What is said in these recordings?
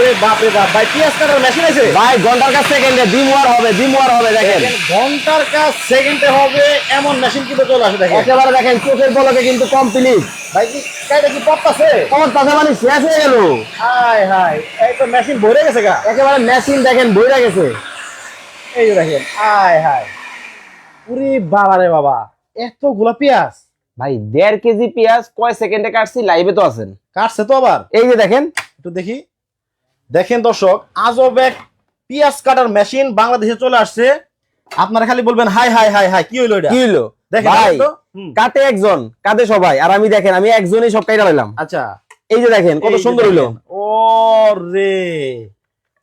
রে বাপ রে বাপ ভাই, পিয়াজ কাটার মেশিন আছে ভাই ঘন্টার কাছ সেকেন্ডে ডিমওয়ার হবে দেখেন। ঘন্টার কাজ সেকেন্ডে হবে এমন মেশিন কিন্তু চলে আসে দেখেন। একেবারে দেখেন চোখের পলকে কিন্তু কমপ্লিট। ভাই কি কাইটা কি পড়তাছে? আমার কথা মানে শেষ হয়ে গেল। হাই হাই, এই তো মেশিন ভরে গেছে গা। একেবারে মেশিন দেখেন বইরা গেছে। এই যে দেখেন, হাই হাই, পুরি বাবা রে বাবা, এতগুলা পেঁয়াজ ভাই 1.5 কেজি পেঁয়াজ কয় সেকেন্ডে কাটছি, লাইভে তো আছেন। কাটছে তো আবার। এই যে দেখেন, একটু দেখি, দেখেন দর্শক, আজব এক পেঁয়াজ কাটার মেশিন বাংলাদেশে চলে আসছে। আপনারা খালি বলবেন হাই হাই হাই হাই, কি হইলো এটা? কি হলো দেখেন ভাই, তো। কাটে একজন, কাটে সবাই, আর আমি দেখেন আমি একজনই সব কাইটা লইলাম। আচ্ছা, এই যে দেখেন কত এই যে সুন্দর হইলো। দেখেন। ও রে,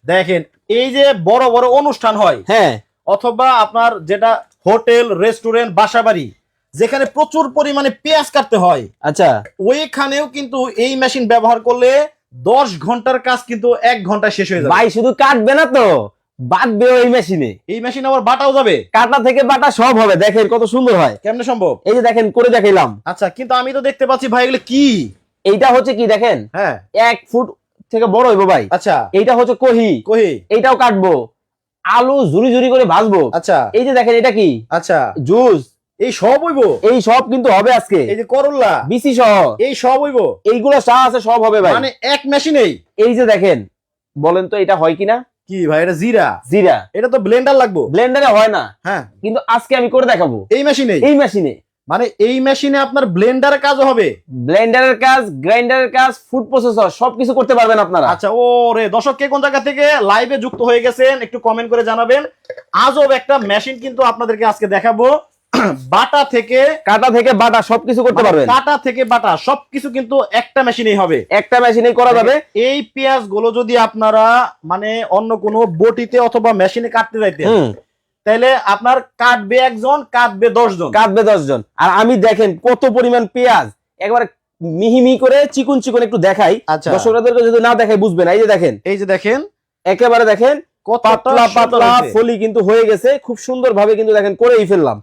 দেখেন এই যে বড় বড় অনুষ্ঠান হয়, হ্যাঁ অথবা আপনার যেটা হোটেল রেস্টুরেন্ট বাসাবাড়ি, যেখানে প্রচুর পরিমাণে পেঁয়াজ কাটতে হয়, আচ্ছা ওইখানেও কিন্তু এই মেশিন ব্যবহার করলে 10 ঘন্টার কাজ কিন্তু 1 ঘন্টায় শেষ হয়ে যাবে। ভাই শুধু কাটবে না তো, বাটবেও এই মেশিনে। এই মেশিন আবার বাটাও যাবে, কাটা থেকে বাটা সব হবে। দেখেন কত সুন্দর হয়। কেমনে সম্ভব? এই যে দেখেন করে দেখাইলাম। আচ্ছা, কিন্তু আমি তো দেখতে পাচ্ছি ভাই এগুলো কি? এইটা হচ্ছে কি দেখেন, হ্যাঁ 1 ফুট থেকে বড় হইবো ভাই। আচ্ছা, এইটা হচ্ছে কহি, কহি, এইটাও কাটবো, আলু ঝুরি ঝুরি করে ভাজবো। আচ্ছা এই যে দেখেন এটা কি, আচ্ছা, জুস, এই সব হইব, এই সব কিন্তু হবে আজকে। এই যে করল্লা, বিসি সহ এই সব হইব, এইগুলো চা আছে সব হবে ভাই। মানে এক মেশিনেই। এই যে দেখেন, বলেন তো এটা হয় কিনা? কি ভাই, এটা জিরা? জিরা এটা তো ব্লেন্ডার লাগবে। ব্লেন্ডারে হয় না, হ্যাঁ, কিন্তু আজকে আমি করে দেখাবো এই মেশিনেই। এই মেশিনে। মানে এই মেশিনে আপনার ব্লেন্ডারের কাজও হবে, ব্লেন্ডারের কাজ, গ্রাইন্ডারের কাজ, ফুড প্রসেসর সবকিছু করতে পারবেন আপনারা। আচ্ছা, ও রে দর্শক, কে কোন জায়গা থেকে লাইভে যুক্ত হয়ে গেছেন একটু কমেন্ট করে জানাবেন। আজব একটা মেশিন কিন্তু আপনাদেরকে আজকে দেখাবো। বাটা থেকে, কাটা থেকে বাটা সবকিছু করতে পারবেন। কাটা থেকে বাটা সবকিছু কিন্তু একটা মেশিনেই হবে, একটা মেশিনেই করা যাবে। এই পেঁয়াজ গুলো যদি আপনারা মানে অন্য কোনো বটিতে অথবা মেশিনে কাটতে যাইতেন, তাহলে আপনার কাটবে একজন, কাটবে 10 জন, কাটবে 10 জন। আর আমি দেখেন কত পরিমাণ পেঁয়াজ, একবারে মিহি মিহি করে চিকন চিকন একটু দেখাই। আচ্ছা, দর্শকদেরকে যদি না দেখাই বুঝবে না। এই যে দেখেন, এই যে দেখেন, একেবারে দেখেন কত পাতলা পাতলা ফলি কিন্তু হয়ে গেছে। খুব সুন্দর ভাবে কিন্তু দেখেন করেই ফেললাম।